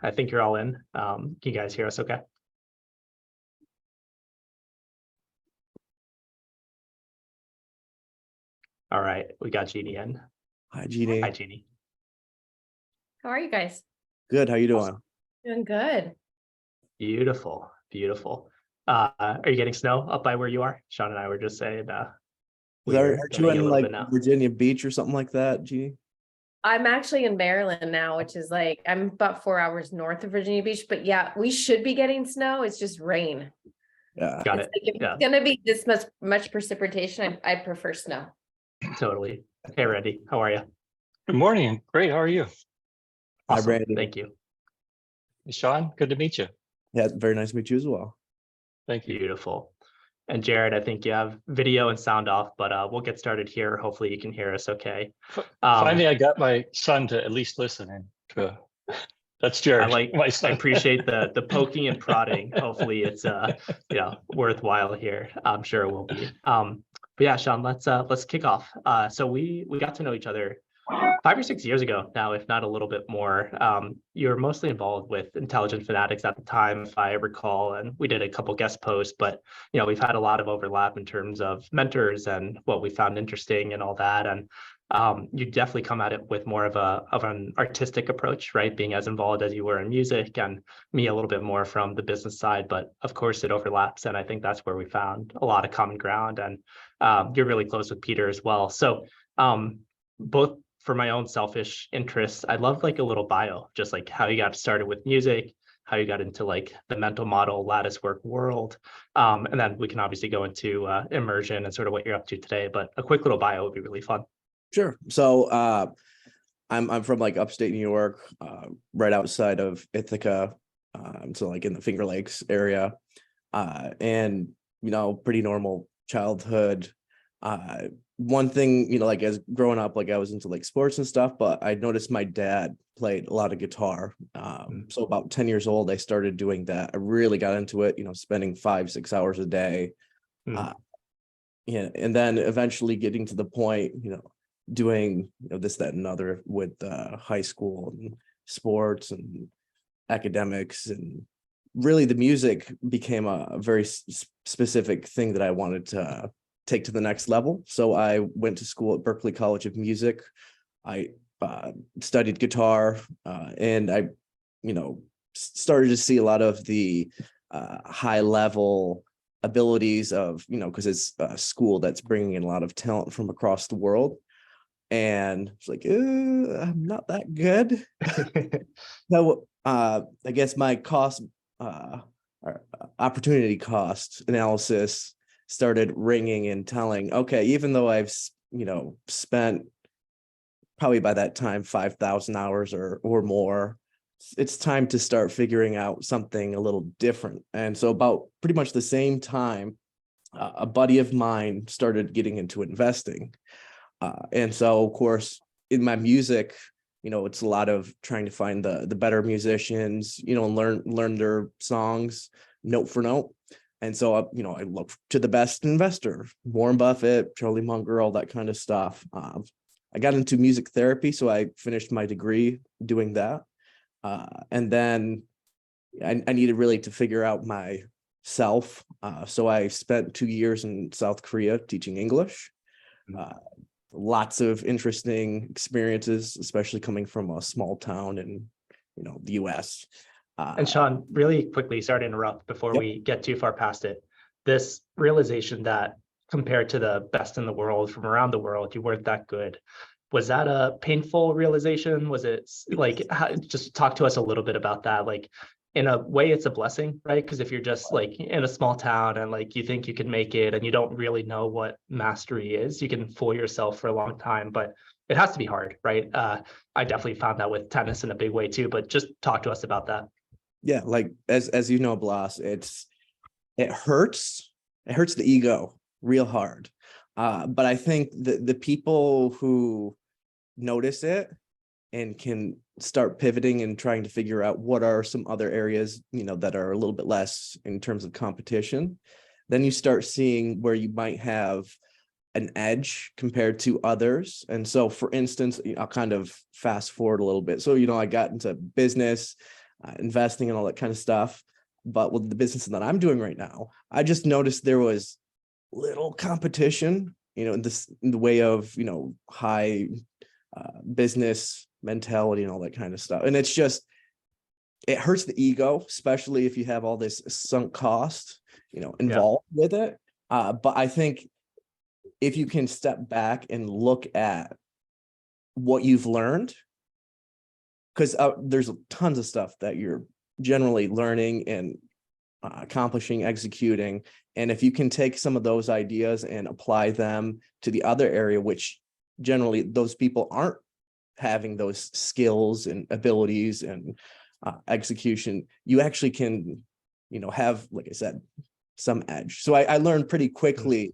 I think you're all in. Can you guys hear us okay? All right, we got Jeannie in. Hi, Jeannie. Hi, Jeannie. How are you guys? Good. How you doing? Awesome. Doing good. Beautiful, beautiful. Are you getting snow up by where you are? Sean and I were just saying Aren't we're you getting a in little like bit now. Virginia Beach or something like that, Jeannie? I'm actually in Maryland now, which is like, I'm about 4 hours north of Virginia Beach, but yeah, we should be getting snow. It's just rain. Yeah. Got It's it. like, if Yeah, it's gonna be this much precipitation, I prefer snow. totally. Hey, Randy, how are you? Good morning. Great. How are you? Hi, Awesome. Brandy. Thank you. Sean, good to meet you. Yeah, very nice to meet you as well. Thank you. Beautiful. And Jared, I think you have video and sound off, but we'll get started here. Hopefully you can hear us okay. Finally, I got my son to at least listen. And that's Jared. My I son. appreciate the poking and prodding. Hopefully it's worthwhile here. I'm sure it will be. But yeah, Sean, let's kick off. So we got to know each other 5 or 6 years ago now, if not a little bit more. You were mostly involved with Intelligent Fanatics at the time, if I recall, and we did a couple guest posts, but we've had a lot of overlap in terms of mentors and what we found interesting and all that. And you definitely come at it with more of an artistic approach, right? Being as involved as you were in music, and me a little bit more from the business side, but of course it overlaps. And I think that's where we found a lot of common ground. And you're really close with Peter as well. So both for my own selfish interests, I'd love like a little bio, just like how you got started with music, how you got into like the mental model lattice work world. And then we can obviously go into immersion and sort of what you're up to today, but a quick little bio would be really fun. Sure. So I'm from like upstate New York, right outside of Ithaca. So like in the Finger Lakes area. And pretty normal childhood. One thing, like as growing up, like I was into like sports and stuff, but I noticed my dad played a lot of guitar. So about 10 years old, I started doing that. I really got into it, spending 5-6 hours a day. And then eventually getting to the point, doing this, that, and other with high school and sports and academics, and really the music became a very specific thing that I wanted to take to the next level. So I went to school at Berklee College of Music. I studied guitar, and I, started to see a lot of the high level abilities of, because it's a school that's bringing in a lot of talent from across the world. And it's like, I'm not that good. So I guess my cost, opportunity cost analysis started ringing and telling, okay, even though I've, spent probably by that time 5,000 hours or more, it's time to start figuring out something a little different. And so about pretty much the same time, a buddy of mine started getting into investing. And so, of course, in my music, it's a lot of trying to find the better musicians, and learn their songs note for note. And so, I look to the best investor, Warren Buffett, Charlie Munger, all that kind of stuff. I got into music therapy, so I finished my degree doing that. And then I needed really to figure out myself. So I spent 2 years in South Korea teaching English. Lots of interesting experiences, especially coming from a small town in, the US. And Sean, really quickly, sorry to interrupt before we get too far past it. This realization that compared to the best in the world from around the world, you weren't that good. Was that a painful realization? Was it like, just talk to us a little bit about that? Like, in a way, it's a blessing, right? Because if you're just like in a small town and like you think you can make it and you don't really know what mastery is, you can fool yourself for a long time, but it has to be hard, right? I definitely found that with tennis in a big way too, but just talk to us about that. Yeah, like as you know, Blas, it hurts. It hurts the ego real hard. But I think the people who notice it and can start pivoting and trying to figure out what are some other areas, that are a little bit less in terms of competition, then you start seeing where you might have an edge compared to others. And so, for instance, I'll kind of fast forward a little bit. So, I got into business. investing and all that kind of stuff. But with the business that I'm doing right now, I just noticed there was little competition, in the way of, high business mentality and all that kind of stuff. And it's just, it hurts the ego, especially if you have all this sunk cost, involved with it. But I think if you can step back and look at what you've learned, because there's tons of stuff that you're generally learning and accomplishing, executing. And if you can take some of those ideas and apply them to the other area, which generally those people aren't having those skills and abilities and execution, you actually can, have, like I said, some edge. So I learned pretty quickly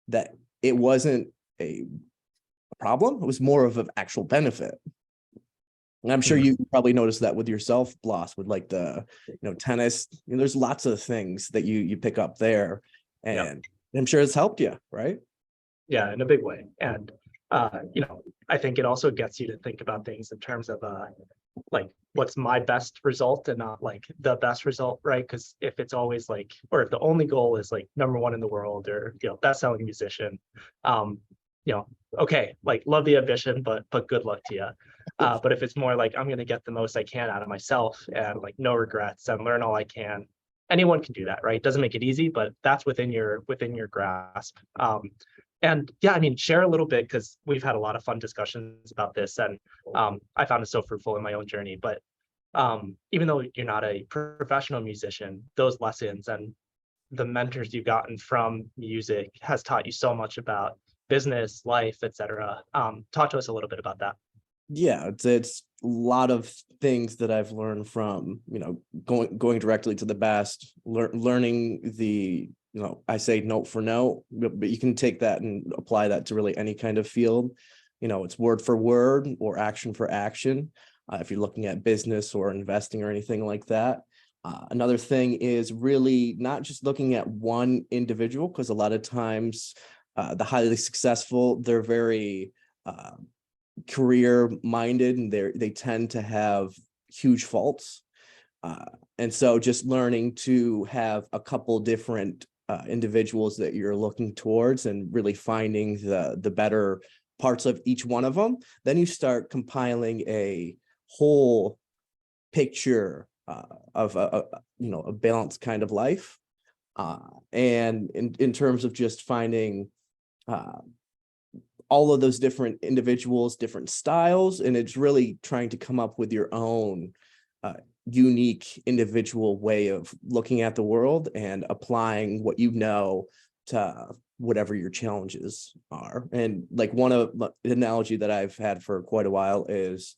that it wasn't a problem. It was more of an actual benefit. And I'm sure you probably noticed that with yourself, Bloss, with like the, tennis, there's lots of things that you pick up there, and I'm sure it's helped you, right? Yeah, in a big way. And, I think it also gets you to think about things in terms of, like, what's my best result and not like the best result, right? Because if it's always like, or if the only goal is like #1 in the world, or, best-selling musician, okay, like, love the ambition, but good luck to you. But if it's more like, I'm going to get the most I can out of myself and like no regrets and learn all I can, anyone can do that, right? It doesn't make it easy, but that's within your grasp. And yeah, I mean, share a little bit, because we've had a lot of fun discussions about this, and I found it so fruitful in my own journey. But even though you're not a professional musician, those lessons and the mentors you've gotten from music has taught you so much about business, life, etc. Talk to us a little bit about that. Yeah, it's a lot of things that I've learned from, going directly to the best, learning the, I say note for note, but you can take that and apply that to really any kind of field. It's word for word or action for action. If you're looking at business or investing or anything like that. Another thing is really not just looking at one individual, because a lot of times the highly successful, they're very career minded, and they tend to have huge faults. And so just learning to have a couple different individuals that you're looking towards and really finding the better parts of each one of them, then you start compiling a whole picture of a balanced kind of life. And in terms of just finding all of those different individuals, different styles, and it's really trying to come up with your own unique individual way of looking at the world and applying what to whatever your challenges are. And like one of the analogy that I've had for quite a while is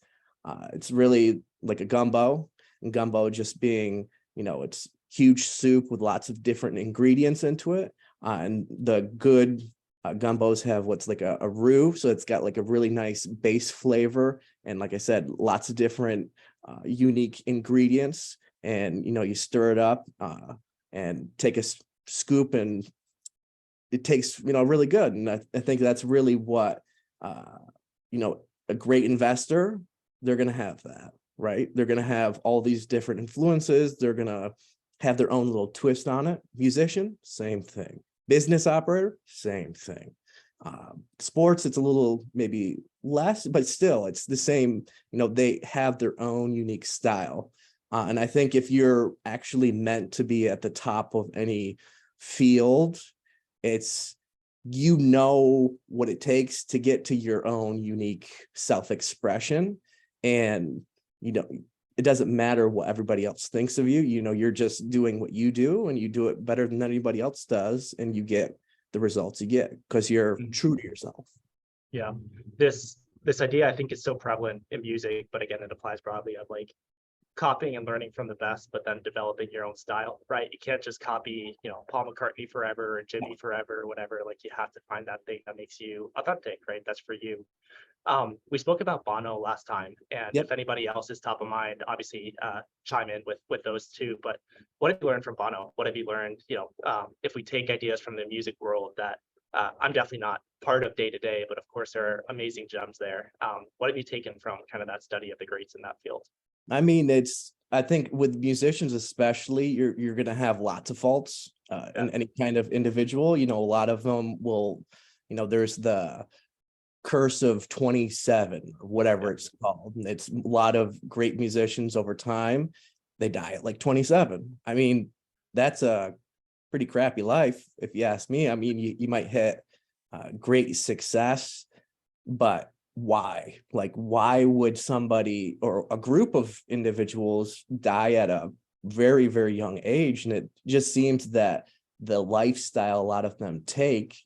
it's really like a gumbo, and gumbo just being, it's huge soup with lots of different ingredients into it. And the good gumbos have what's like a roux, so it's got like a really nice base flavor, and like I said, lots of different unique ingredients. And you stir it up and take a scoop, and it tastes really good. And I think that's really what a great investor, they're going to have that, right? They're going to have all these different influences. They're going to have their own little twist on it. Musician, same thing. Business operator, same thing. Sports, it's a little maybe less, but still it's the same. They have their own unique style. And I think if you're actually meant to be at the top of any field, it's, what it takes to get to your own unique self-expression. And, it doesn't matter what everybody else thinks of you. You're just doing what you do, and you do it better than anybody else does. And you get the results you get because you're true to yourself. Yeah. This idea, I think, is so prevalent in music, but again, it applies broadly of like copying and learning from the best, but then developing your own style, right? You can't just copy, Paul McCartney forever or Jimmy forever or whatever. Like, you have to find that thing that makes you authentic, right? That's for you. We spoke about Bono last time, and if anybody else is top of mind, obviously chime in with those two. But what have you learned from Bono? What have you learned, if we take ideas from the music world that I'm definitely not part of day to day, but of course there are amazing gems there. What have you taken from kind of that study of the greats in that field? I mean, I think with musicians especially, you're gonna have lots of faults in any kind of individual. A lot of them will, there's the curse of 27 or whatever it's called. And it's a lot of great musicians over time, they die at like 27. I mean, that's a pretty crappy life, if you ask me. I mean, you might hit great success, but why? Like, why would somebody or a group of individuals die at a very, very young age? And it just seems that the lifestyle a lot of them take,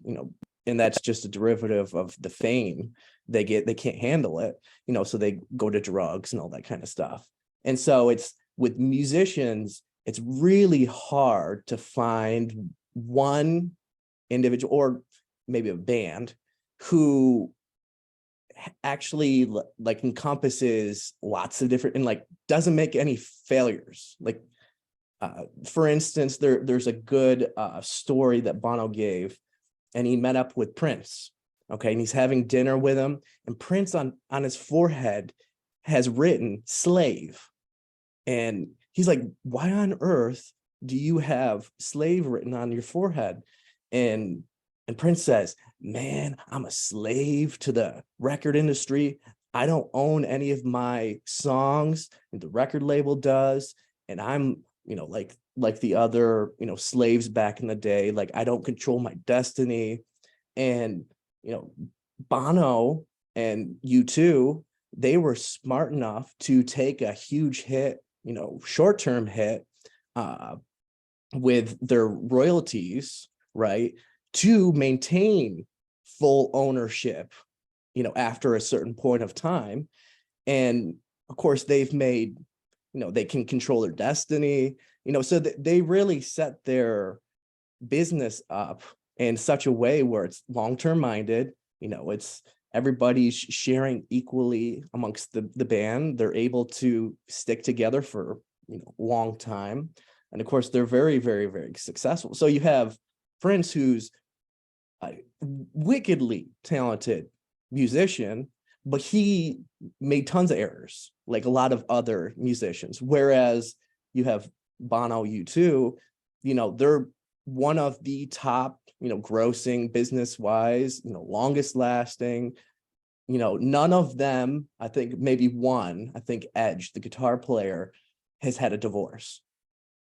and that's just a derivative of the fame they can't handle it, so they go to drugs and all that kind of stuff. And so it's with musicians, it's really hard to find one individual or maybe a band who actually like encompasses lots of different and like doesn't make any failures. Like for instance, there's a good story that Bono gave, and he met up with Prince. Okay, and he's having dinner with him, and Prince on his forehead has written slave. And he's like, why on earth do you have slave written on your forehead? And Prince says, man, I'm a slave to the record industry. I don't own any of my songs, and the record label does. And I'm, like the other, slaves back in the day, like I don't control my destiny. And, Bono and U2, they were smart enough to take a huge hit, short-term hit with their royalties, right, to maintain full ownership, after a certain point of time. And of course, they've made, they can control their destiny, so they really set their business up in such a way where it's long-term minded, it's everybody's sharing equally amongst the band. They're able to stick together for, a long time. And of course, they're very, very, very successful. So you have Prince, who's a wickedly talented musician, but he made tons of errors, like a lot of other musicians. Whereas you have Bono, U2, they're one of the top, grossing business-wise, longest lasting. None of them, I think maybe one, I think Edge, the guitar player, has had a divorce.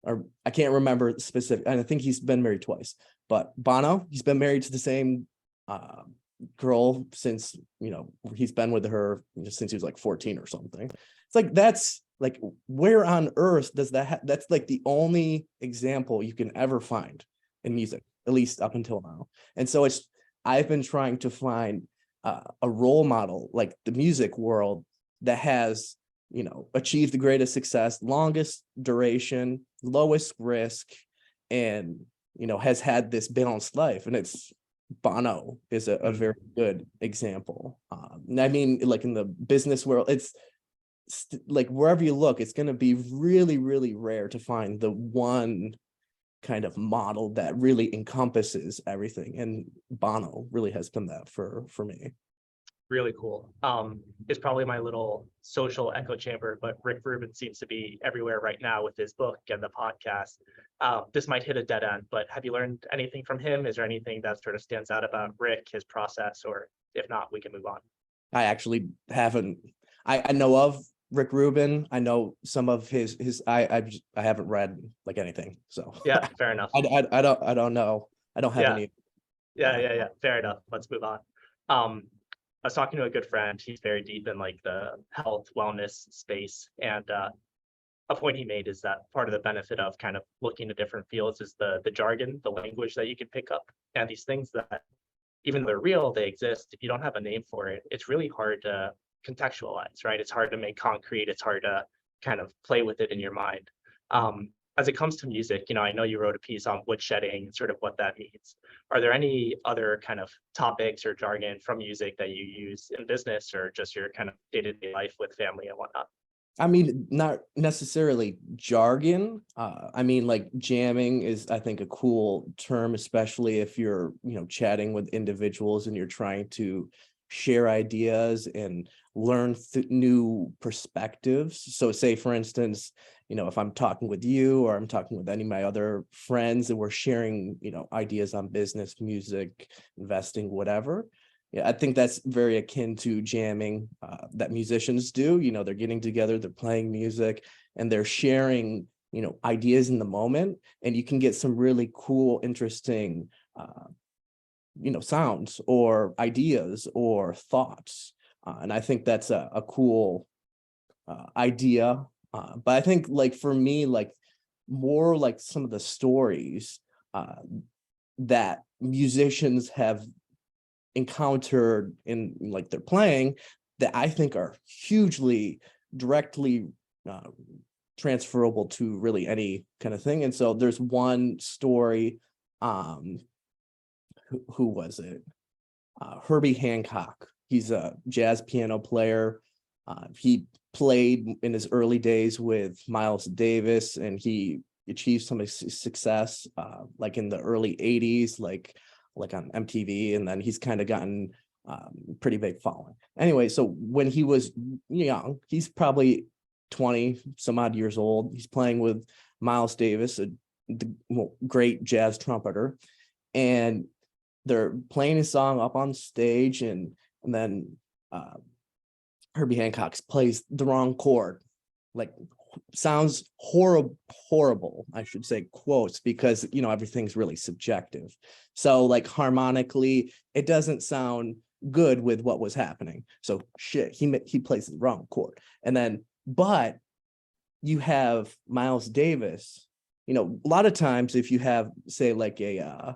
Or I can't remember the specific, and I think he's been married twice. But Bono, he's been married to the same girl since, he's been with her since he was like 14 or something. It's like, that's like, where on earth does that that's like the only example you can ever find in music, at least up until now. And so I've been trying to find a role model, like the music world, that has, achieved the greatest success, longest duration, lowest risk, and, has had this balanced life. And it's Bono is a very good example. I mean, like in the business world, it's like wherever you look, it's going to be really, really rare to find the one kind of model that really encompasses everything. And Bono really has been that for me. Really cool. It's probably my little social echo chamber, but Rick Rubin seems to be everywhere right now with his book and the podcast. This might hit a dead end, but have you learned anything from him? Is there anything that sort of stands out about Rick, his process, or if not, we can move on? I actually haven't. I know of Rick Rubin. I know some of his. I haven't read like anything. So yeah, fair enough. I don't know. I don't have any. Yeah. Fair enough. Let's move on. I was talking to a good friend. He's very deep in like the health wellness space, and a point he made is that part of the benefit of kind of looking at different fields is the jargon, the language that you can pick up, and these things that even though they're real, they exist. If you don't have a name for it, it's really hard to contextualize, right? It's hard to make concrete. It's hard to kind of play with it in your mind. As it comes to music, I know you wrote a piece on woodshedding and sort of what that means. Are there any other kind of topics or jargon from music that you use in business or just your kind of day-to-day life with family and whatnot? I mean, not necessarily jargon. I mean, like jamming is, I think, a cool term, especially if you're, chatting with individuals and you're trying to share ideas and learn new perspectives. So say, for instance, if I'm talking with you or I'm talking with any of my other friends and we're sharing, ideas on business, music, investing, whatever. Yeah, I think that's very akin to jamming that musicians do. They're getting together, they're playing music, and they're sharing, ideas in the moment, and you can get some really cool, interesting, sounds or ideas or thoughts. And I think that's a cool idea. But I think like for me, like more like some of the stories that musicians have encountered in like their playing that I think are hugely directly transferable to really any kind of thing. And so there's one story, who was it? Herbie Hancock. He's a jazz piano player. He played in his early days with Miles Davis, and he achieved some success like in the early 80s, like on MTV, and then he's kind of gotten pretty big following. Anyway, so when he was young, he's probably 20 some odd years old. He's playing with Miles Davis, great jazz trumpeter, and they're playing a song up on stage, and then Herbie Hancock plays the wrong chord, like sounds horrible, I should say, quotes, because everything's really subjective. So like harmonically, it doesn't sound good with what was happening. So shit, he plays the wrong chord. And then, but you have Miles Davis, a lot of times if you have, say, like a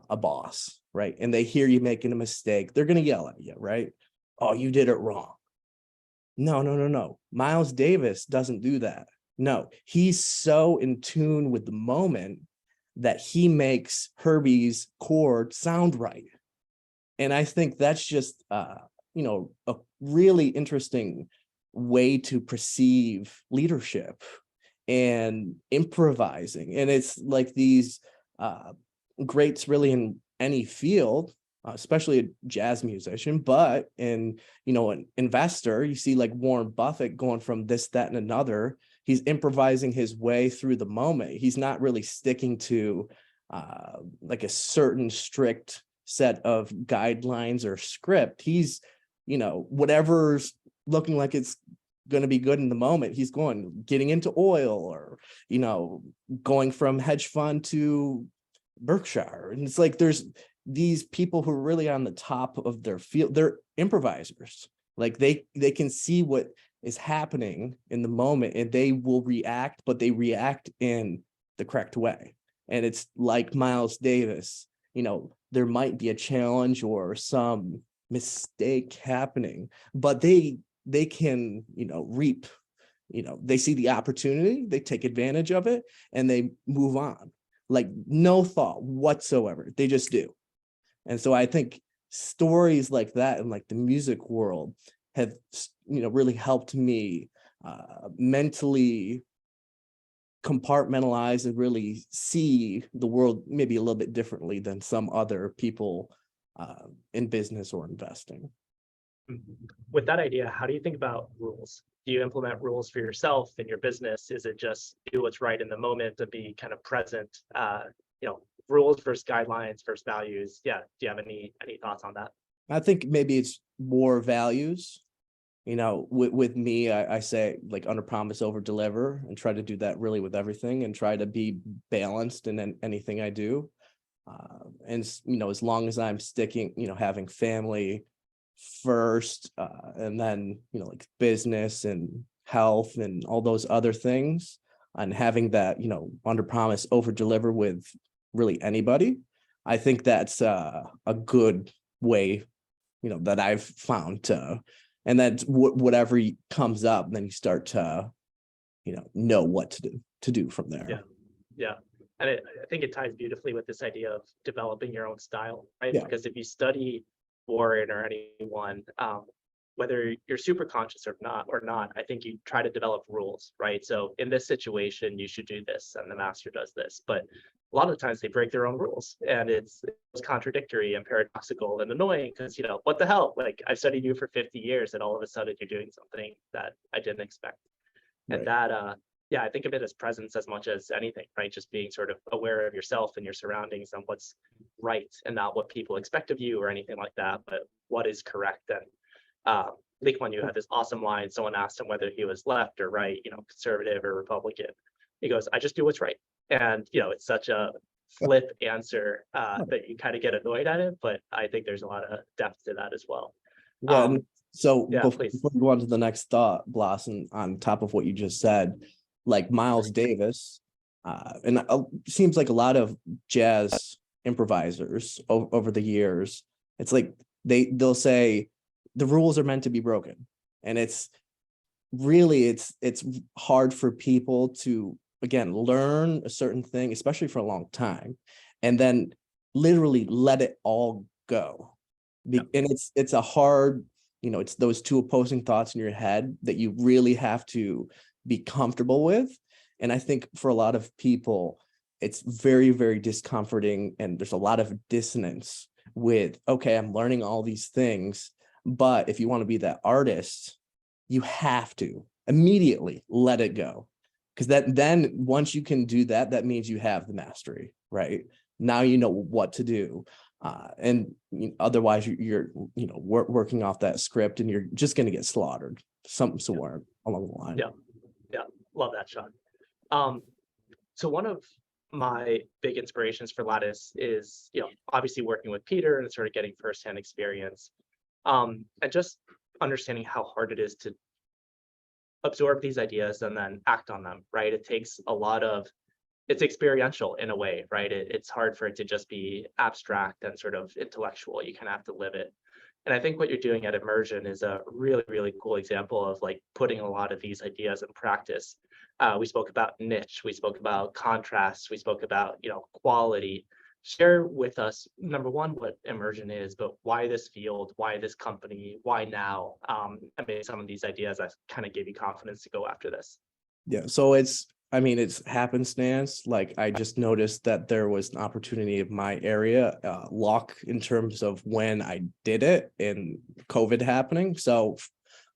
boss, right, and they hear you making a mistake, they're going to yell at you, right? Oh, you did it wrong. No. Miles Davis doesn't do that. No, he's so in tune with the moment that he makes Herbie's chord sound right. And I think that's just, a really interesting way to perceive leadership and improvising. And it's like these greats really in any field, especially a jazz musician, but in, an investor, you see like Warren Buffett going from this, that, and another. He's improvising his way through the moment. He's not really sticking to like a certain strict set of guidelines or script. He's, whatever's looking like it's going to be good in the moment, he's getting into oil or, going from hedge fund to Berkshire. And it's like there's these people who are really on the top of their field. They're improvisers. Like they can see what is happening in the moment and they will react, but they react in the correct way. And it's like Miles Davis, there might be a challenge or some mistake happening, but they can, reap, they see the opportunity, they take advantage of it, and they move on. Like no thought whatsoever. They just do. And so I think stories like that in like the music world have, really helped me mentally compartmentalize and really see the world maybe a little bit differently than some other people in business or investing. With that idea, how do you think about rules? Do you implement rules for yourself in your business? Is it just do what's right in the moment to be kind of present? Rules versus guidelines versus values. Yeah. Do you have any thoughts on that? I think maybe it's more values. With me, I say like under promise, over deliver, and try to do that really with everything and try to be balanced in anything I do. And, as long as I'm sticking, having family first, and then, like business and health and all those other things, and having that, under promise, over deliver with really anybody, I think that's a good way, that I've found to, and then whatever comes up, then you start to, know what to do from there. Yeah. And I think it ties beautifully with this idea of developing your own style, right? Yeah. Because if you study Warren or anyone, whether you're super conscious or not, I think you try to develop rules, right? So in this situation, you should do this, and the master does this. But a lot of the times they break their own rules, and it's contradictory and paradoxical and annoying because, you know, what the hell? Like, I've studied you for 50 years and all of a sudden you're doing something that I didn't expect. And Right. that, yeah, I think of it as presence as much as anything, right? Just being sort of aware of yourself and your surroundings and what's right and not what people expect of you or anything like that, but what is correct. And Lee Kuan Yew had this awesome line. Someone asked him whether he was left or right, you know, conservative or Republican. He goes, "I just do what's right." And, you know, it's such a flip answer that you kind of get annoyed at it, but I think there's a lot of depth to that as well. Yeah. And so Yeah, before please. we go on to the next thought, Blossom, on top of what you just said, like Miles Davis, and seems like a lot of jazz improvisers over the years, it's like they'll say the rules are meant to be broken. And it's really, it's hard for people to, again, learn a certain thing, especially for a long time, and then literally let it all go. Yeah. And it's a hard, you know, it's those two opposing thoughts in your head that you really have to be comfortable with. And I think for a lot of people, it's very, very discomforting. And there's a lot of dissonance with, okay, I'm learning all these things, but if you want to be that artist, you have to immediately let it go. Because then once you can do that, that means you have the mastery, right? Now you know what to do. And otherwise you're working off that script and you're just going to get slaughtered somewhere along the line. Yeah, love that, Sean. So one of my big inspirations for Lattice is, you know, obviously working with Peter and sort of getting firsthand experience, and just understanding how hard it is to absorb these ideas and then act on them, right? It takes a lot of, it's experiential in a way, right? It's hard for it to just be abstract and sort of intellectual. You kind of have to live it. And I think what you're doing at Immersion is a really, really cool example of like putting a lot of these ideas in practice. We spoke about niche, we spoke about contrast, we spoke about, you know, quality. Share with us, number one, what Immersion is, but why this field, why this company, why now? I mean, some of these ideas that kind of gave you confidence to go after this. Yeah, so it's happenstance. Like, I just noticed that there was an opportunity in my area, luck in terms of when I did it and COVID happening. So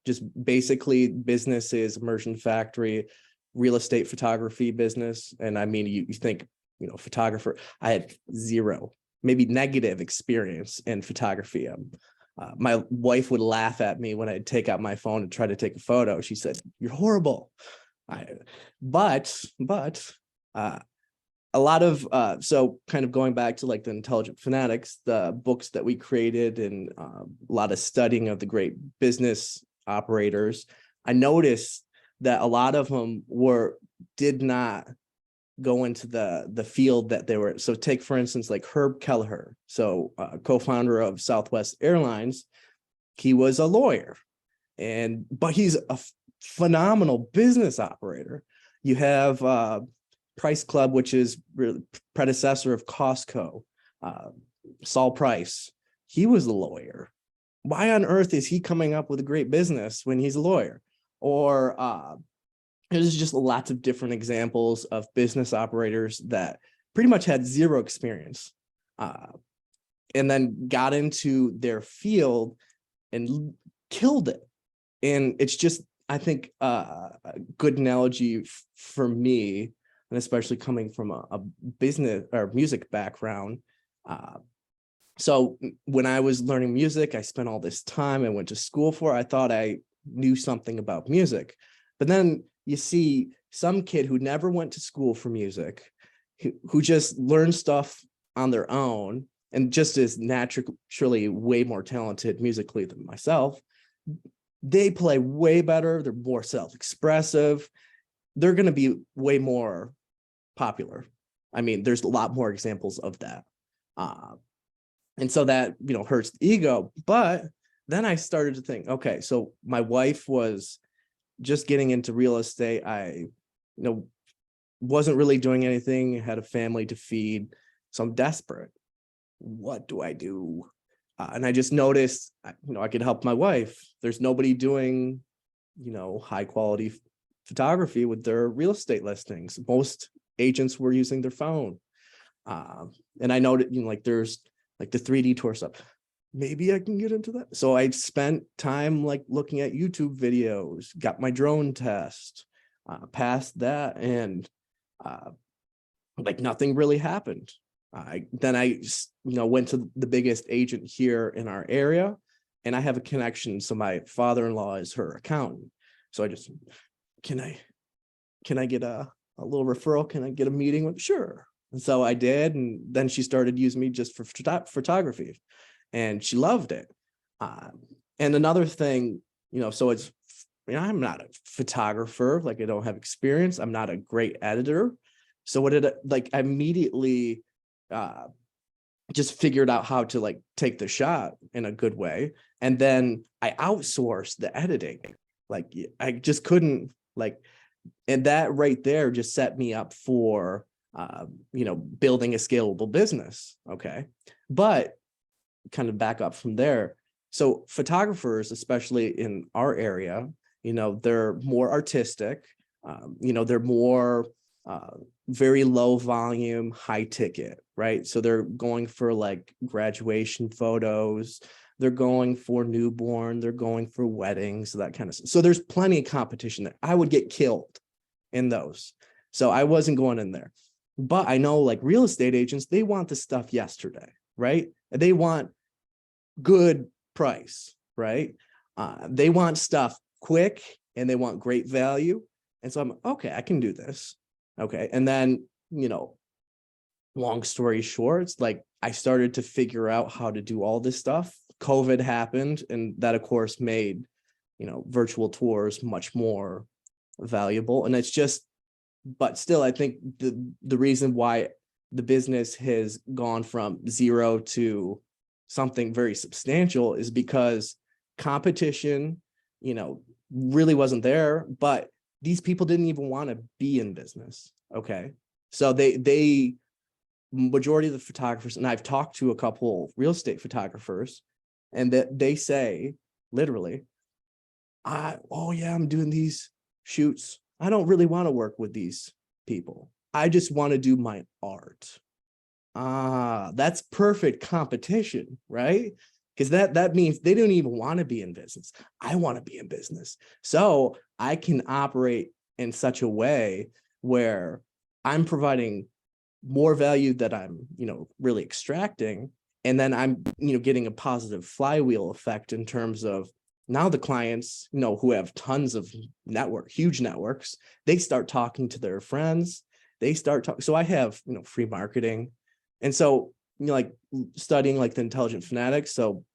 just basically businesses, Immersion Factory, real estate photography business. And I mean, you think, you know, photographer, I had zero, maybe negative experience in photography. My wife would laugh at me when I'd take out my phone and try to take a photo. She said, "You're horrible." But a lot of so kind of going back to like the Intelligent Fanatics, the books that we created, and a lot of studying of the great business operators, I noticed that a lot of them did not go into the field that they were. So take, for instance, like Herb Kelleher, so co-founder of Southwest Airlines. He was a lawyer, but he's a phenomenal business operator. You have Price Club, which is really predecessor of Costco. Saul Price, he was a lawyer. Why on earth is he coming up with a great business when he's a lawyer? Or there's just lots of different examples of business operators that pretty much had zero experience, and then got into their field and killed it. And it's just, I think, a good analogy for me, and especially coming from a business or music background. So when I was learning music, I spent all this time, I went to school for it. I thought I knew something about music. But then you see some kid who never went to school for music, who just learned stuff on their own and just is naturally way more talented musically than myself. They play way better. They're more self-expressive. They're going to be way more popular. I mean, there's a lot more examples of that. And so that, you know, hurts the ego. But then I started to think, okay, so my wife was just getting into real estate. I, wasn't really doing anything, had a family to feed. So I'm desperate. What do I do? And I just noticed, I could help my wife. There's nobody doing, high quality photography with their real estate listings. Most agents were using their phone. And I know that, like there's like the 3D tour stuff. Maybe I can get into that. So I spent time like looking at YouTube videos, got my drone test, passed that, and like nothing really happened. Then I went to the biggest agent here in our area, and I have a connection. So my father-in-law is her accountant. So I just, can I get a little referral? Can I get a meeting with? Sure. And so I did. And then she started using me just for photography, and she loved it. And another thing, so it's, I'm not a photographer, like I don't have experience. I'm not a great editor. So what did I immediately just figured out how to like take the shot in a good way. And then I outsourced the editing. Like I just couldn't and that right there just set me up for, building a scalable business. Okay. But kind of back up from there. So photographers, especially in our area, they're more artistic, they're more very low volume, high ticket, right? So they're going for like graduation photos, they're going for newborn, they're going for weddings, that kind of stuff. So there's plenty of competition there. I would get killed in those. So I wasn't going in there. But I know like real estate agents, they want the stuff yesterday, right? They want good price, right? They want stuff quick and they want great value. And so I'm okay, I can do this. Okay. And then, long story short, it's like I started to figure out how to do all this stuff. COVID happened, and that of course made, virtual tours much more valuable. And it's just, but still, I think the reason why the business has gone from zero to something very substantial is because competition, really wasn't there, but these people didn't even want to be in business. Okay. So they majority of the photographers, and I've talked to a couple real estate photographers, and that they say literally, oh yeah, I'm doing these shoots. I don't really want to work with these people. I just want to do my art. That's perfect competition, right? Because that means they don't even want to be in business. I want to be in business. So I can operate in such a way where I'm providing more value that I'm, really extracting. And then I'm, getting a positive flywheel effect in terms of now the clients, who have tons of huge networks, they start talking to their friends. They start talking. So I have, free marketing. And so, like studying like the Intelligent Fanatics. So,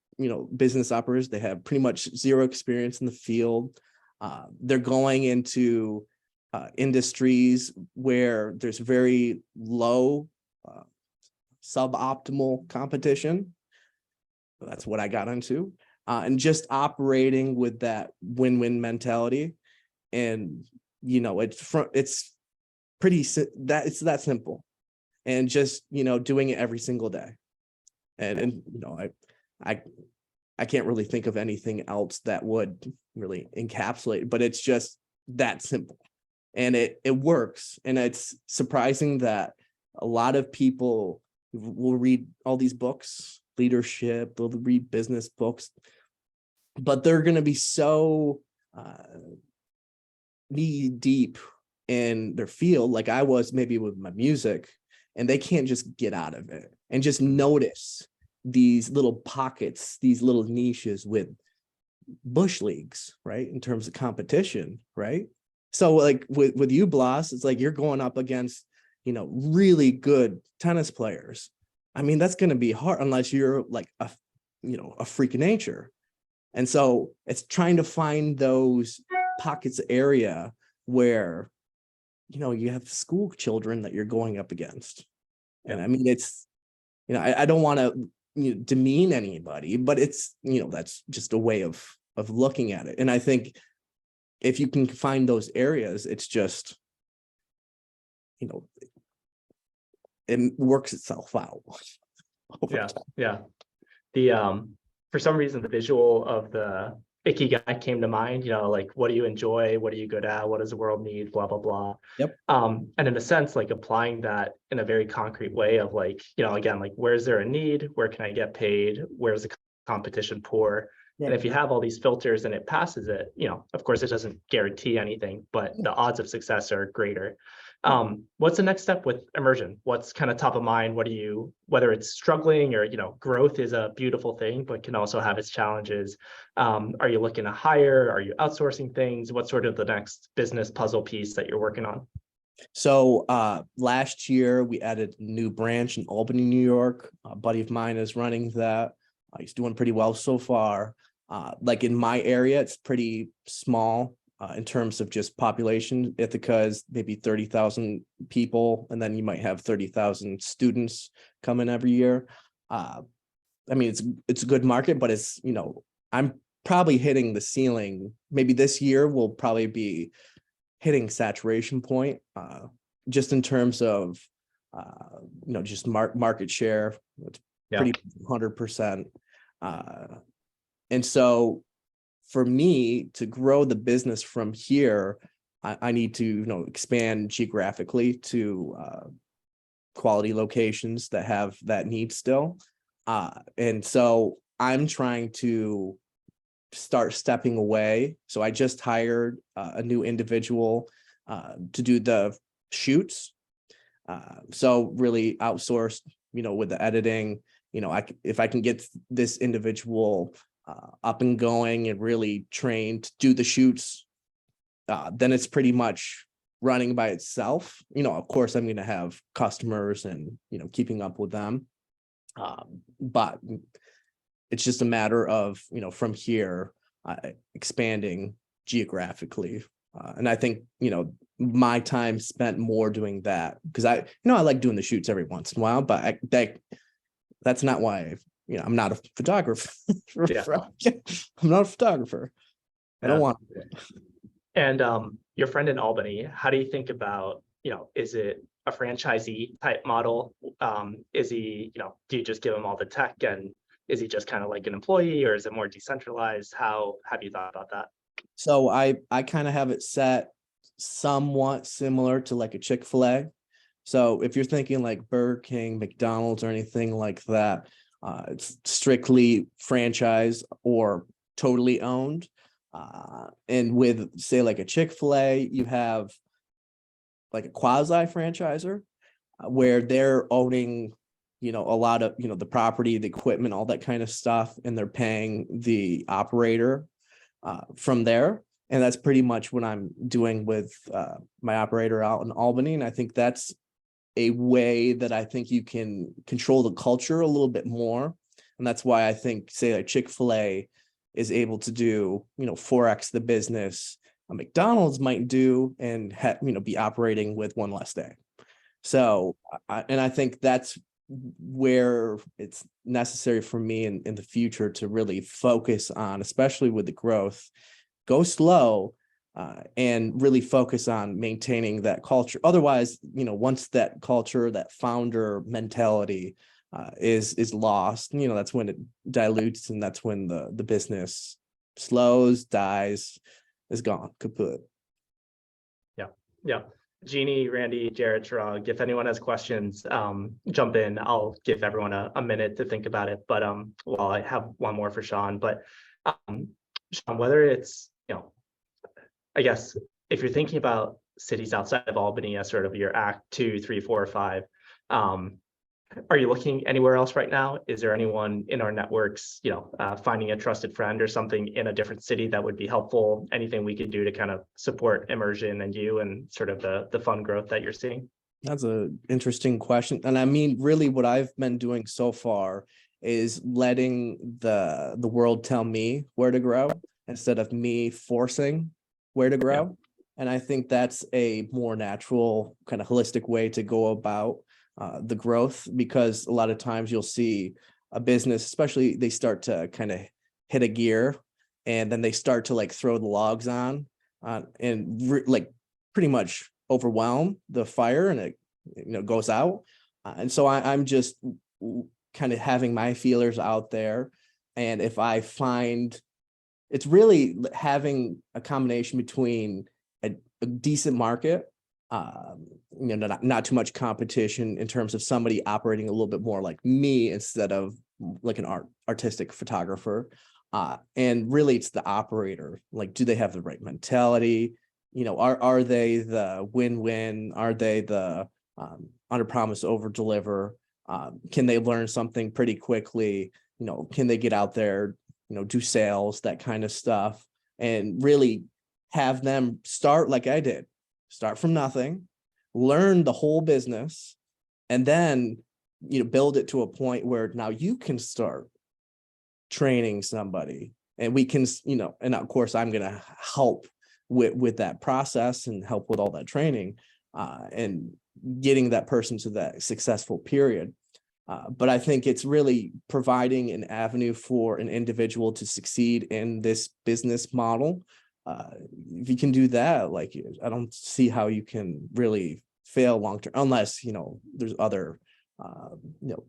business operators, they have pretty much zero experience in the field. They're going into industries where there's very low, suboptimal competition. That's what I got into. And just operating with that win-win mentality. And, it's pretty, it's that simple. And just, doing it every single day. And I can't really think of anything else that would really encapsulate, but it's just that simple. And it works. And it's surprising that a lot of people will read all these books, leadership, they'll read business books, but they're going to be so knee deep in their field, like I was maybe with my music, and they can't just get out of it and just notice these little pockets, these little niches with bush leagues, right? In terms of competition, right? So like with you, Blas, it's like you're going up against, really good tennis players. I mean, that's going to be hard unless you're like a freak of nature. And so it's trying to find those pockets area where, you have school children that you're going up against. And I mean, it's, I don't want to demean anybody, but it's, that's just a way of looking at it. And I think if you can find those areas, it's just, it works itself out. Yeah. The for some reason the visual of ikigai came to mind, like what do you enjoy? What are you good at? What does the world need? Blah, blah, blah. Yep. And in a sense, like applying that in a very concrete way of like, again, like where's there a need? Where can I get paid? Where's the competition poor? And if you have all these filters and it passes it, of course, it doesn't guarantee anything, but the odds of success are greater. What's the next step with immersion? What's kind of top of mind? Whether it's struggling or, growth is a beautiful thing, but can also have its challenges. Are you looking to hire? Are you outsourcing things? What's sort of the next business puzzle piece that you're working on? So last year we added a new branch in Albany, New York. A buddy of mine is running that. He's doing pretty well so far. Like in my area, it's pretty small in terms of just population. Ithaca is maybe 30,000 people, and then you might have 30,000 students come in every year. I mean, it's a good market, but it's, I'm probably hitting the ceiling. Maybe this year we'll probably be hitting saturation point, just in terms of, just market share. It's pretty 100%. And so for me to grow the business from here, I need to, expand geographically to quality locations that have that need still. And so I'm trying to start stepping away. So I just hired a new individual to do the shoots. So really outsourced, with the editing, if I can get this individual up and going and really trained to do the shoots, then it's pretty much running by itself. Of course, I'm going to have customers and, keeping up with them. But it's just a matter of, from here, expanding geographically. And I think, my time spent more doing that because I like doing the shoots every once in a while, but that's not why I'm not a photographer. I'm not a photographer. I don't want to. And your friend in Albany, how do you think about, is it a franchisee type model? Is he, do you just give him all the tech, and is he just kind of like an employee, or is it more decentralized? How have you thought about that? So I kind of have it set somewhat similar to like a Chick-fil-A. So if you're thinking like Burger King, McDonald's, or anything like that, it's strictly franchise or totally owned. And with, say, like a Chick-fil-A, you have like a quasi franchisor where they're owning, a lot of, the property, the equipment, all that kind of stuff, and they're paying the operator from there. And that's pretty much what I'm doing with my operator out in Albany. And I think that's a way that I think you can control the culture a little bit more. And that's why I think, say, like Chick-fil-A is able to do, 4x the business a McDonald's might do, and be operating with one less day. So, I think that's where it's necessary for me in the future to really focus on, especially with the growth, go slow, and really focus on maintaining that culture. Otherwise, once that culture, that founder mentality is lost, that's when it dilutes, and that's when the business slows, dies, is gone, kaput. Yeah. Jeannie, Randy, Jared, Chirag, if anyone has questions, jump in. I'll give everyone a minute to think about it. But well, I have one more for Sean. But Sean, whether it's, I guess if you're thinking about cities outside of Albany as sort of your act 2, 3, 4, or 5, are you looking anywhere else right now? Is there anyone in our networks, finding a trusted friend or something in a different city that would be helpful? Anything we could do to kind of support Immersion and you and sort of the fun growth that you're seeing? That's an interesting question. And I mean, really what I've been doing so far is letting the world tell me where to grow instead of me forcing where to grow. Yeah. And I think that's a more natural, kind of holistic way to go about the growth, because a lot of times you'll see a business, especially they start to kind of hit a gear, and then they start to like throw the logs on and like pretty much overwhelm the fire, and it goes out. And so I'm just kind of having my feelers out there, and if I find it's really having a combination between a decent market, not too much competition in terms of somebody operating a little bit more like me instead of like an artistic photographer. And really it's the operator. Like, do they have the right mentality? Are they the win-win? Are they the under promise, over deliver? Can they learn something pretty quickly? Can they get out there, do sales, that kind of stuff, and really have them start like I did, start from nothing, learn the whole business, and then, build it to a point where now you can start training somebody, and we can, and of course I'm going to help with that process and help with all that training, and getting that person to that successful period. But I think it's really providing an avenue for an individual to succeed in this business model. If you can do that, like, I don't see how you can really fail long term, unless, there's other,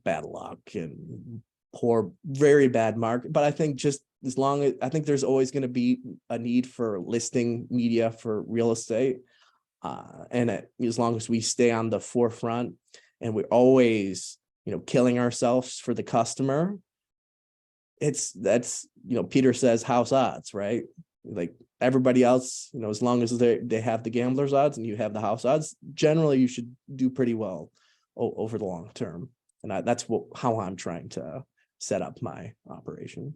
bad luck and poor, very bad market. But I think just as long as, I think there's always going to be a need for listing media for real estate. And as long as we stay on the forefront and we're always, killing ourselves for the customer, that's Peter says house odds, right? Like everybody else, as long as they have the gambler's odds and you have the house odds, generally you should do pretty well over the long term. And that's how I'm trying to set up my operation.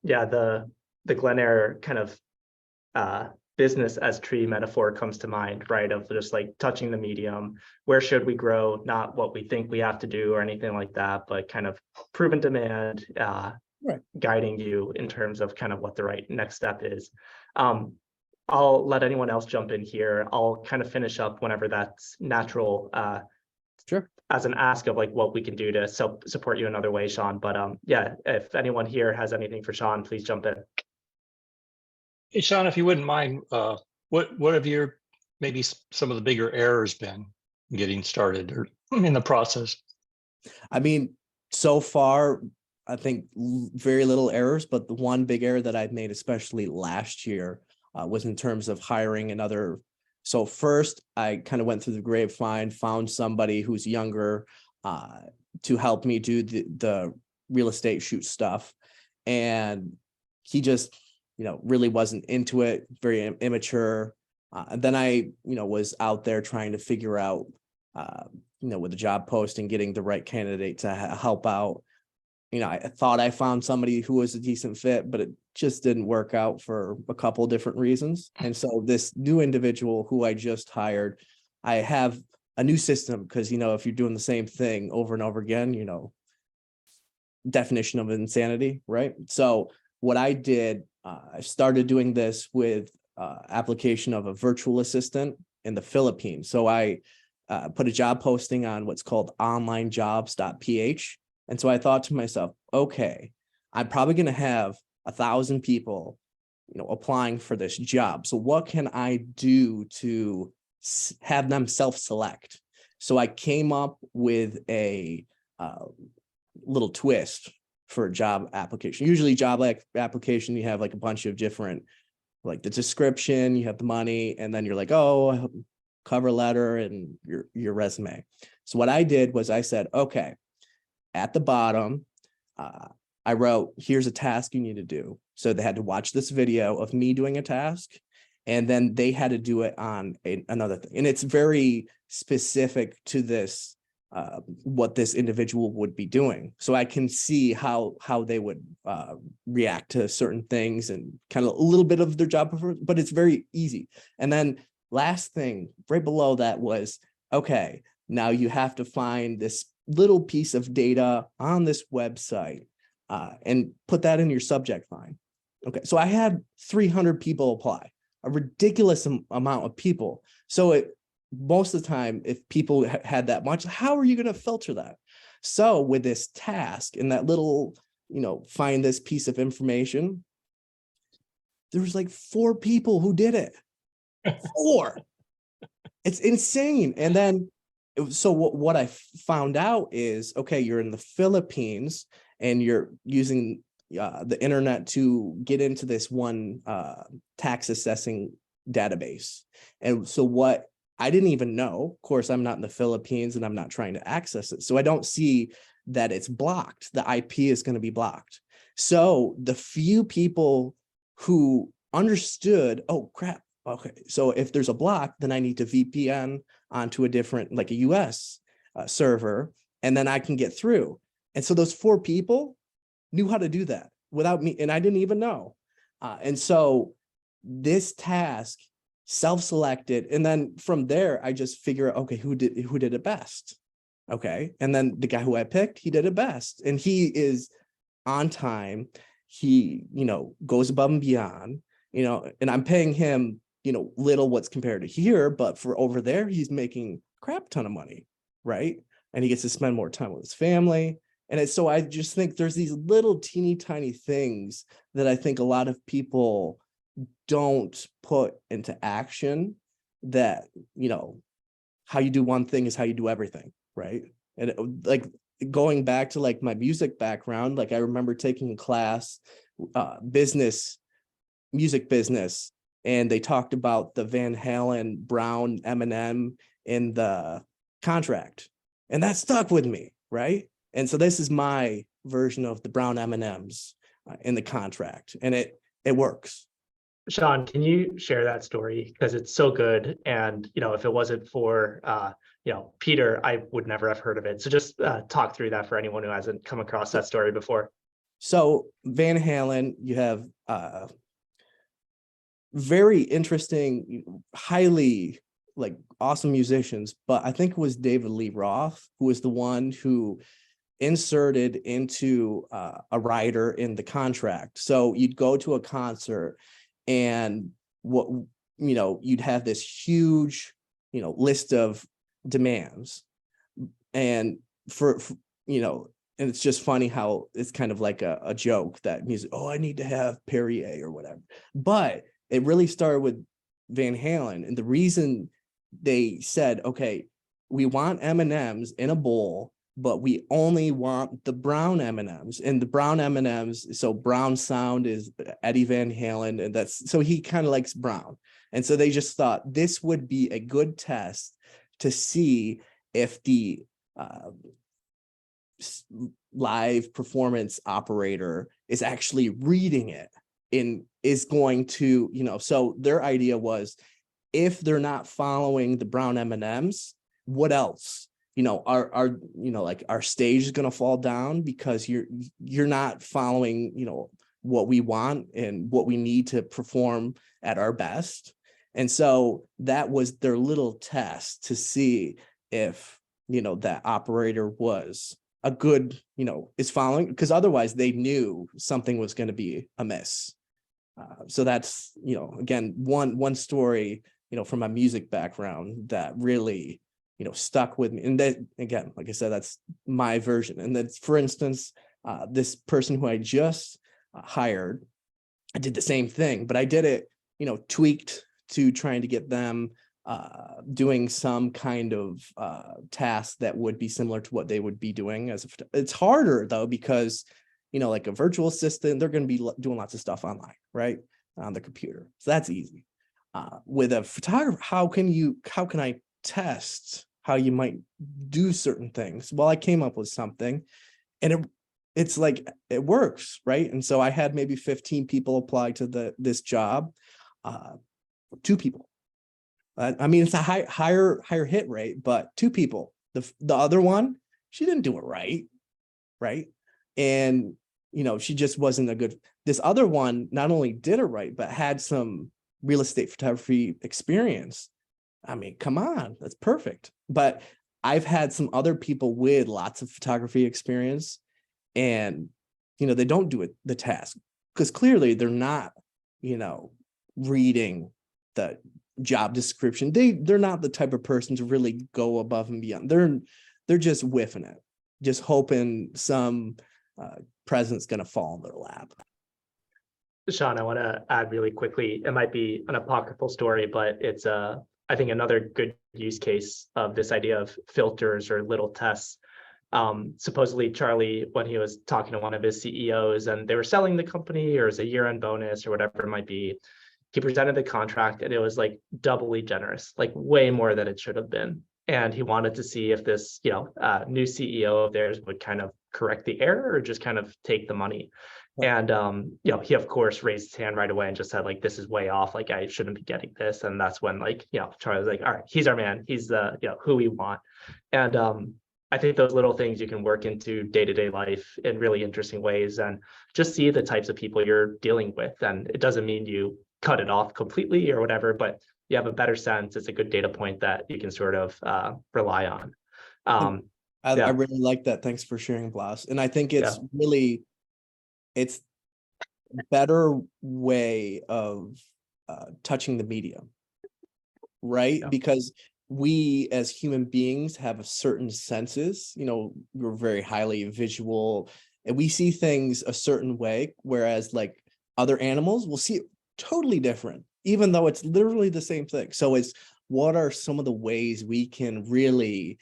Yeah, the Glen Eyre kind of business as tree metaphor comes to mind, right? Of just like touching the medium. Where should we grow? Not what we think we have to do or anything like that, but kind of proven demand, Right. Guiding you in terms of kind of what the right next step is. I'll let anyone else jump in here. I'll kind of finish up whenever that's natural. Sure. As an ask of like what we can do to support you another way, Sean. But yeah, if anyone here has anything for Sean, please jump in. Hey, Sean, if you wouldn't mind, what have your maybe some of the bigger errors been getting started or in the process? I mean, so far, I think very little errors, but the one big error that I've made, especially last year, was in terms of hiring another. So first, I kind of went through the grapevine, found somebody who's younger to help me do the real estate shoot stuff. And he just, really wasn't into it, very immature. And then I, was out there trying to figure out, with the job posting, getting the right candidate to help out. I thought I found somebody who was a decent fit, but it just didn't work out for a couple of different reasons. And so this new individual who I just hired, I have a new system because, if you're doing the same thing over and over again, definition of insanity, right? So what I did, I started doing this with application of a virtual assistant in the Philippines. So I put a job posting on what's called onlinejobs.ph. And so I thought to myself, okay, I'm probably going to have 1,000 people, applying for this job. So what can I do to have them self-select? So I came up with a little twist for a job application. Usually job application, you have like a bunch of different, like the description, you have the money, and then you're like, oh, cover letter and your resume. So what I did was I said, okay, at the bottom, I wrote, here's a task you need to do. So they had to watch this video of me doing a task, and then they had to do it on another thing. And it's very specific to this, what this individual would be doing. So I can see how they would react to certain things and kind of a little bit of their job, but it's very easy. And then last thing right below that was, okay, now you have to find this little piece of data on this website and put that in your subject line. Okay, so I had 300 people apply, a ridiculous amount of people. So most of the time, if people had that much, how are you going to filter that? So with this task and that little, find this piece of information, there was like 4 people who did it. 4. It's insane. And then, so what I found out is, okay, you're in the Philippines and you're using the internet to get into this one tax assessing database. And so what I didn't even know, of course, I'm not in the Philippines and I'm not trying to access it. So I don't see that it's blocked. The IP is going to be blocked. So the few people who understood, oh crap, okay, so if there's a block, then I need to VPN onto a different, like a US server, and then I can get through. And so those 4 people knew how to do that without me, and I didn't even know. And so this task self-selected, and then from there I just figure out, okay, who did it best? Okay, and then the guy who I picked, he did it best, and he is on time. He, goes above and beyond, and I'm paying him, little what's compared to here, but for over there, he's making a crap ton of money, right? And he gets to spend more time with his family. And so I just think there's these little teeny tiny things that I think a lot of people don't put into action, that, how you do one thing is how you do everything, right? And like going back to like my music background, like I remember taking a class, music business, and they talked about the Van Halen Brown M&M in the contract, and that stuck with me, right? And so this is my version of the Brown M&Ms in the contract, and it works. Sean, can you share that story? Because it's so good. And, if it wasn't for, Peter, I would never have heard of it. So just talk through that for anyone who hasn't come across that story before. So Van Halen, you have very interesting, highly like awesome musicians, but I think it was David Lee Roth who was the one who inserted into a rider in the contract. So you'd go to a concert, and you'd have this huge, list of demands, and and it's just funny how it's kind of like a joke that music, oh, I need to have Perrier or whatever. But it really started with Van Halen. And the reason they said, okay, we want M&Ms in a bowl, but we only want the brown M&Ms, and the brown M&Ms. So brown sound is Eddie Van Halen. And so he kind of likes brown. And so they just thought this would be a good test to see if the live performance operator is actually reading it and is going to, so their idea was, if they're not following the brown M&Ms, what else? Our stage is going to fall down because you're not following, what we want and what we need to perform at our best. And so that was their little test to see if, that operator was a good, is following, because otherwise they knew something was going to be amiss. So that's, again, one story, from my music background that really, stuck with me. And that, again, like I said, that's my version. And that's, for instance, this person who I just hired, I did the same thing, but I did it, tweaked to trying to get them doing some kind of task that would be similar to what they would be doing it's harder though, because, like a virtual assistant, they're going to be doing lots of stuff online, right? On the computer. So that's easy. With a photographer, how can I test how you might do certain things? Well, I came up with something, and it's like, it works, right? And so I had maybe 15 people apply to this job, 2 people. I mean, it's a higher hit rate, but 2 people. The other one, she didn't do it right? And she just wasn't a good. This other one not only did it right, but had some real estate photography experience. I mean, come on, that's perfect. But I've had some other people with lots of photography experience, and they don't do the task because clearly they're not, reading the job description. They're not the type of person to really go above and beyond. They're just whiffing it, just hoping some present's going to fall in their lap. Sean, I want to add really quickly, it might be an apocryphal story, but it's I think another good use case of this idea of filters or little tests. Supposedly Charlie, when he was talking to one of his CEOs and they were selling the company or as a year-end bonus or whatever it might be, he presented the contract and it was like doubly generous, like way more than it should have been. And he wanted to see if this, new CEO of theirs would kind of correct the error or just kind of take the money. And he of course raised his hand right away and just said like, this is way off. Like I shouldn't be getting this. And that's when Charlie's like, all right, he's our man. He's the, who we want. And I think those little things you can work into day-to-day life in really interesting ways and just see the types of people you're dealing with. And it doesn't mean you cut it off completely or whatever, but you have a better sense. It's a good data point that you can sort of rely on. I really like that. Thanks for sharing, Blas. And I think it's it's a better way of touching the medium, right? Yeah. Because we as human beings have certain senses, we're very highly visual and we see things a certain way, whereas like other animals will see it totally different, even though it's literally the same thing. So it's what are some of the ways we can really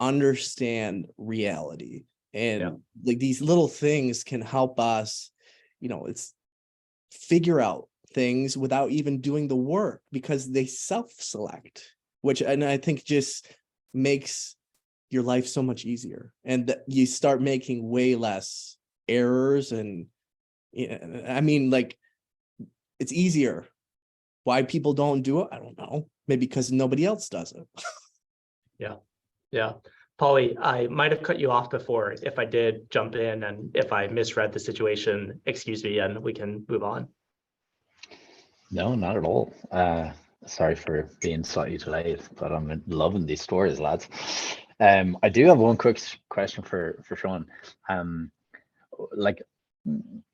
understand reality? And like these little things can help us, it's figure out things without even doing the work because they self-select, and I think just makes your life so much easier. And that you start making way less errors. And I mean, like, it's easier. Why people don't do it, I don't know. Maybe because nobody else does it. Yeah. Paulie, I might have cut you off before. If I did, jump in, and if I misread the situation, excuse me, and we can move on. No, not at all. Sorry for being slightly delayed, but I'm loving these stories, lads. I do have one quick question for Sean. Like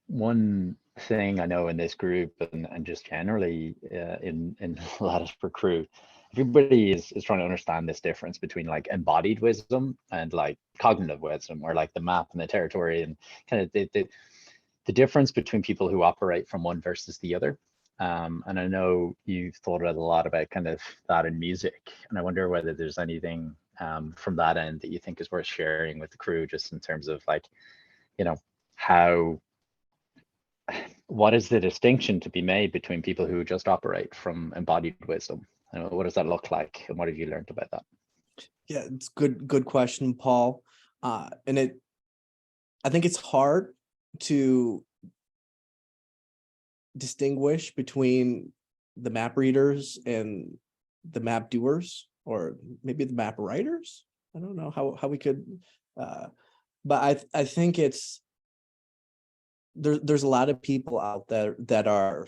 one thing I know in this group and just generally in a lot of for crew, everybody is trying to understand this difference between like embodied wisdom and like cognitive wisdom, or like the map and the territory, and kind of the difference between people who operate from one versus the other. And I know you've thought a lot about kind of that in music, and I wonder whether there's anything from that end that you think is worth sharing with the crew, just in terms of like, what is the distinction to be made between people who just operate from embodied wisdom? What does that look like, and what have you learned about that? Yeah, it's good question, Paul. And I think it's hard to distinguish between the map readers and the map doers, or maybe the map writers. I don't know how we could, but I think it's there's a lot of people out there that are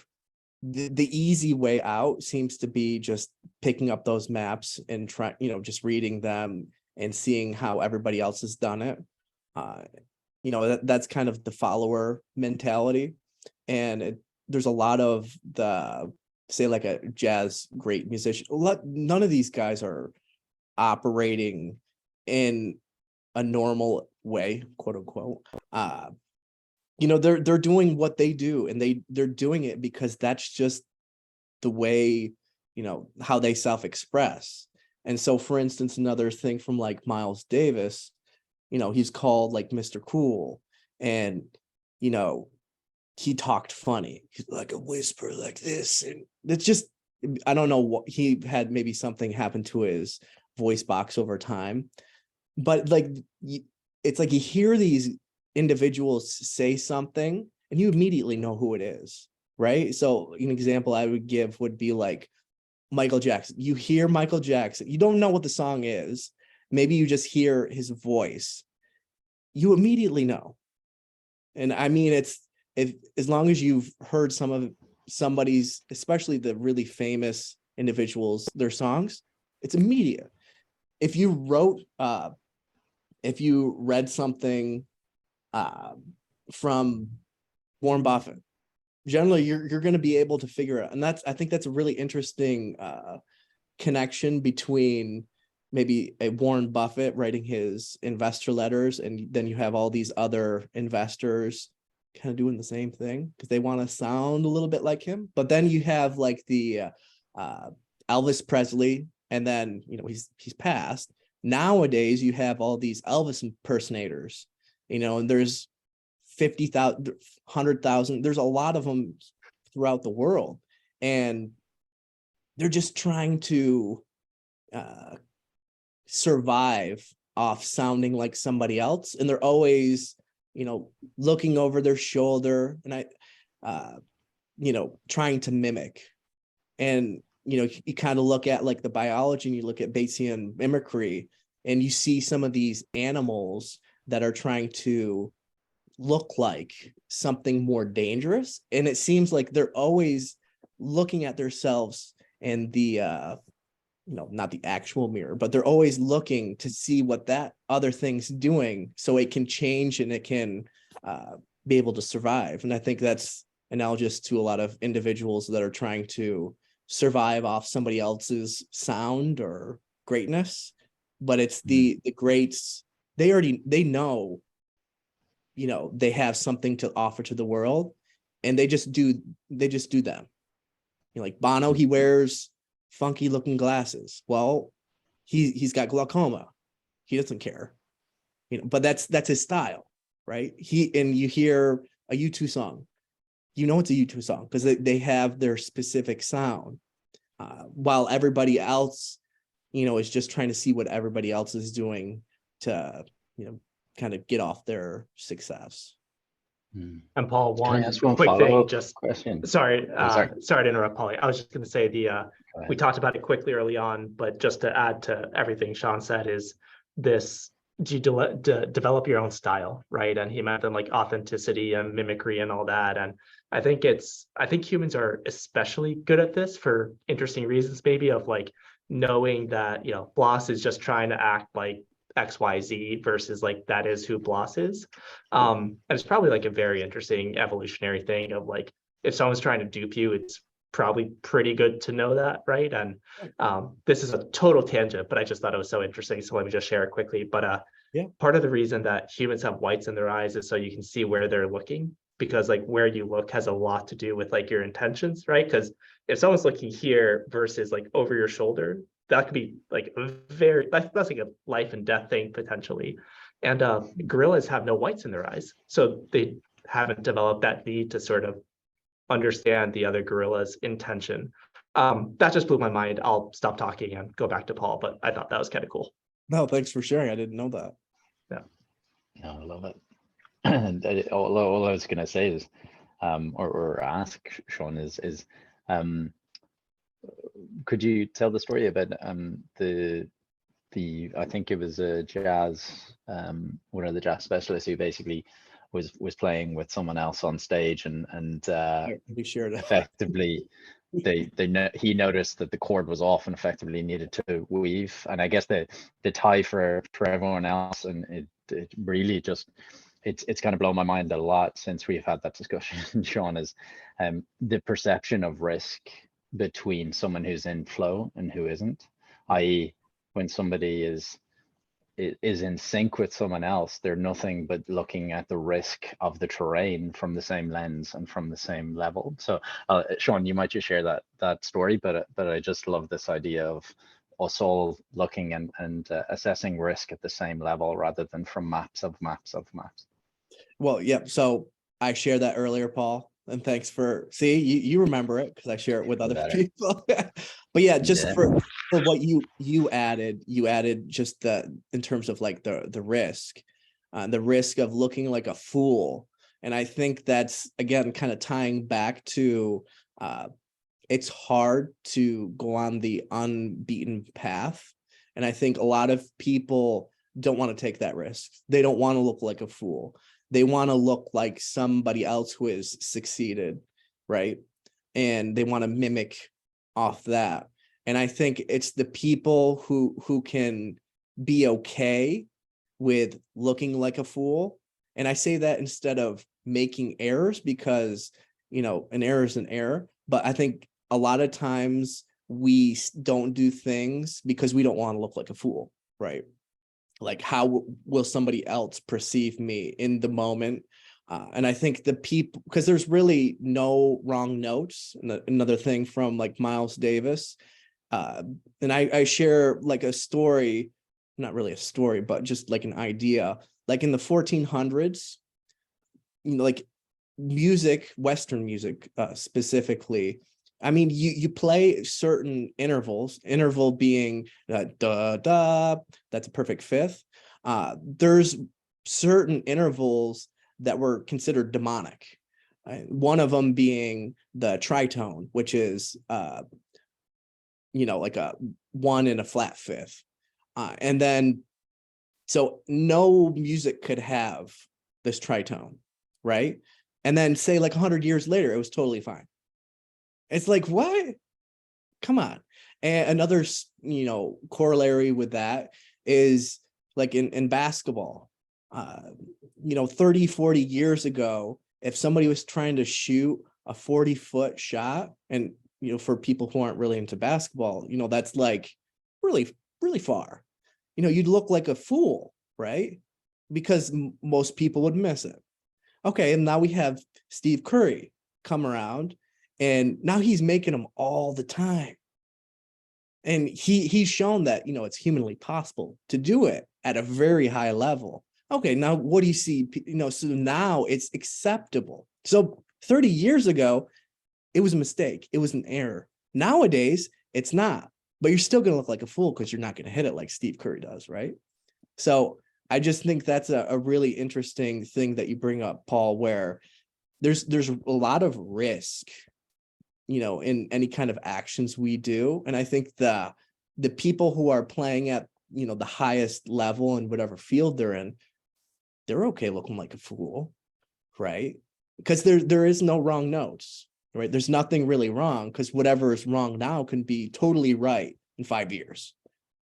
the easy way out seems to be just picking up those maps and trying, just reading them and seeing how everybody else has done it. That's kind of the follower mentality. And there's a lot of the, say like a jazz great musician, none of these guys are operating in a normal way, quote unquote. They're doing what they do, and they're doing it because that's just the way, how they self-express. And so, for instance, another thing from like Miles Davis, he's called like Mr. Cool, and he talked funny. He's like a whisper like this, and it's just, I don't know what he had, maybe something happened to his voice box over time, but like it's like you hear these individuals say something and you immediately know who it is, right? So an example I would give would be like Michael Jackson. You hear Michael Jackson, you don't know what the song is, maybe you just hear his voice, you immediately know. And I mean, as long as you've heard somebody's, especially the really famous individuals, their songs, it's immediate. If you read something from Warren Buffett, generally you're going to be able to figure out. And I think that's a really interesting connection between maybe a Warren Buffett writing his investor letters, and then you have all these other investors kind of doing the same thing because they want to sound a little bit like him. But then you have like the Elvis Presley, and then he's passed, Nowadays, you have all these Elvis impersonators, and there's 50,000, 100,000. There's a lot of them throughout the world, and they're just trying to survive off sounding like somebody else, and they're always, looking over their shoulder, and trying to mimic. And you kind of look at like the biology, and you look at Batesian mimicry, and you see some of these animals that are trying to look like something more dangerous, and it seems like they're always looking at themselves in the not the actual mirror, but they're always looking to see what that other thing's doing, so it can change and it can be able to survive. And I think that's analogous to a lot of individuals that are trying to survive off somebody else's sound or greatness. But it's the greats, they know, they have something to offer to the world, and they just do them. Like Bono, he wears funky looking glasses. Well, he's got glaucoma. He doesn't care. But that's his style, right? You hear a U2 song, it's a U2 song because they have their specific sound, while everybody else, is just trying to see what everybody else is doing to, kind of get off their success. And Paul, Can I one ask one quick thing, follow-up just question? sorry, sorry. sorry to interrupt, Polly. I was just going to say we talked about it quickly early on, but just to add to everything Sean said is this: do you develop your own style, right? And he mentioned like authenticity and mimicry and all that. And I think humans are especially good at this for interesting reasons, maybe, of like knowing that Bloss is just trying to act like XYZ versus like that is who Bloss is. And it's probably like a very interesting evolutionary thing of like, if someone's trying to dupe you, it's probably pretty good to know that, right? And this is a total tangent, but I just thought it was so interesting, so let me just share it quickly. But part of the reason that humans have whites in their eyes is so you can see where they're looking, because like where you look has a lot to do with like your intentions, right? Because if someone's looking here versus like over your shoulder, that could be like that's like a life and death thing potentially. And gorillas have no whites in their eyes, so they haven't developed that need to sort of understand the other gorilla's intention. That just blew my mind. I'll stop talking and go back to Paul, but I thought that was kind of cool. No, thanks for sharing. I didn't know that. Yeah. No, I love it. And all I was going to say is, or ask Sean is, could you tell the story about the I think it was a jazz, one of the jazz specialists who basically was playing with someone else on stage, and We shared it. effectively he noticed that the cord was off and effectively needed to weave. And I guess the tie for everyone else, and it really just it's kind of blown my mind a lot since we've had that discussion, Sean, is the perception of risk between someone who's in flow and who isn't, i.e. when somebody is in sync with someone else, they're nothing but looking at the risk of the terrain from the same lens and from the same level. So Sean, you might just share that story, but I just love this idea of us all looking and assessing risk at the same level rather than from maps of maps of maps. Well, yeah. So I shared that earlier, Paul, and thanks for you remember it because I share it with other people. But yeah, just for what you added just in terms of like the risk of looking like a fool. And I think that's, again, kind of tying back to it's hard to go on the unbeaten path. And I think a lot of people don't want to take that risk. They don't want to look like a fool. They want to look like somebody else who has succeeded, right? And they want to mimic off that. And I think it's the people who can be okay with looking like a fool. And I say that instead of making errors, because, an error is an error. But I think a lot of times we don't do things because we don't want to look like a fool, right? Like, how will somebody else perceive me in the moment? And I think the people, because there's really no wrong notes. Another thing from like Miles Davis. And I share like a story not really a story, but just like an idea. Like in the 1400s, like music, Western music specifically, I mean, you play certain intervals, interval being da da, that's a perfect fifth. There's certain intervals that were considered demonic. One of them being the tritone, which is like a 1 in a flat fifth. And then, so no music could have this tritone, right? And then say like 100 years later, it was totally fine. It's like, what? Come on. And another, corollary with that is like in basketball, 30, 40 years ago, if somebody was trying to shoot a 40-foot shot, and, for people who aren't really into basketball, that's like really, really far, you'd look like a fool, right? Because most people would miss it. Okay. And now we have Steve Curry come around, and now he's making them all the time. And he's shown that, it's humanly possible to do it at a very high level. Okay, now what do you see? So now it's acceptable. So 30 years ago, it was a mistake. It was an error. Nowadays, it's not. But you're still going to look like a fool because you're not going to hit it like Steve Curry does, right? So I just think that's a really interesting thing that you bring up, Paul, where there's a lot of risk, in any kind of actions we do. And I think the people who are playing at, the highest level in whatever field they're in, they're okay looking like a fool, right? Because there is no wrong notes, right? There's nothing really wrong, because whatever is wrong now can be totally right in 5 years.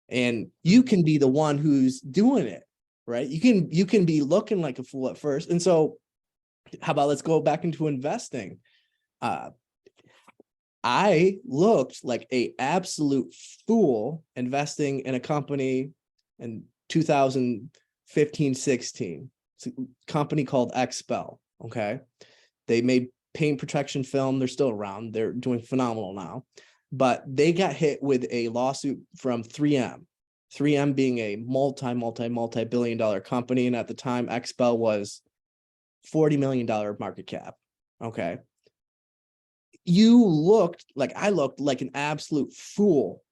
And you can be the one who's doing it, right? You can be looking like a fool at first. And so how about let's go back into investing. I looked like a absolute fool investing in a company in 2015, 16. It's a company called XPEL. Okay. They made paint protection film. They're still around. They're doing phenomenal now, but they got hit with a lawsuit from 3M. 3M being a multi-billion dollar company. And at the time, XPEL was $40 million market cap. Okay. I looked like an absolute fool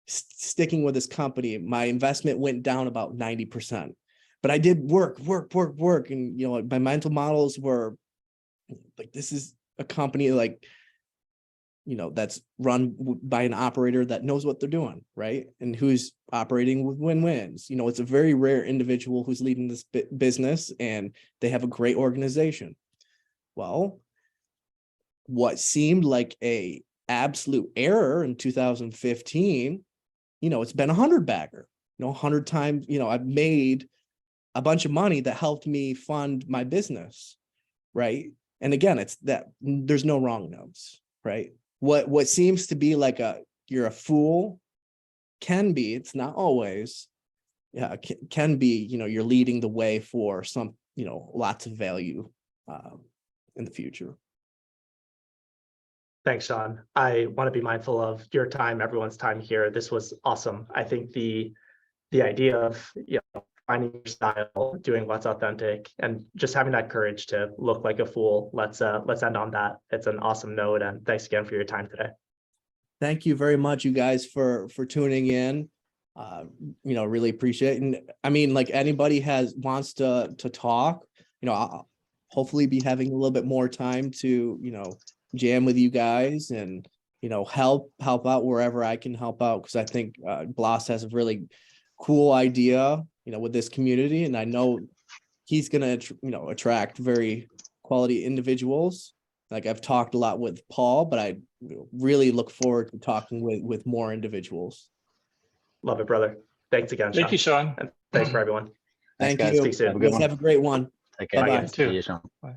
sticking with this company. My investment went down about 90%, but I did work. And, my mental models were like, this is a company like, that's run by an operator that knows what they're doing, right? And who's operating with win-wins. It's a very rare individual who's leading this business, and they have a great organization. Well, what seemed like a absolute error in 2015, it's been 100 bagger, 100 times, I've made a bunch of money that helped me fund my business, right? And again, it's that there's no wrong notes, right? What seems to be like you're a fool can be, it's not always, can be, you're leading the way for some, lots of value in the future. Thanks, Sean. I want to be mindful of your time, everyone's time here. This was awesome. I think the idea of finding your style, doing what's authentic, and just having that courage to look like a fool. Let's end on that. It's an awesome note, and thanks again for your time today. Thank you very much, you guys, for tuning in. Really appreciate it. And I mean, like, anybody wants to talk, I'll hopefully be having a little bit more time to jam with you guys and help out wherever I can help out, because I think Blas has a really cool idea with this community, and I know he's gonna attract very quality individuals. Like, I've talked a lot with Paul, but I really look forward to talking with more individuals. Love it, brother. Thanks again, Sean. Thank you, Sean. And thanks for everyone. Thank Thanks, guys. you. Speak soon. Have a good Let's one. have a great one. Take care. Bye-bye. See you, Sean. Bye.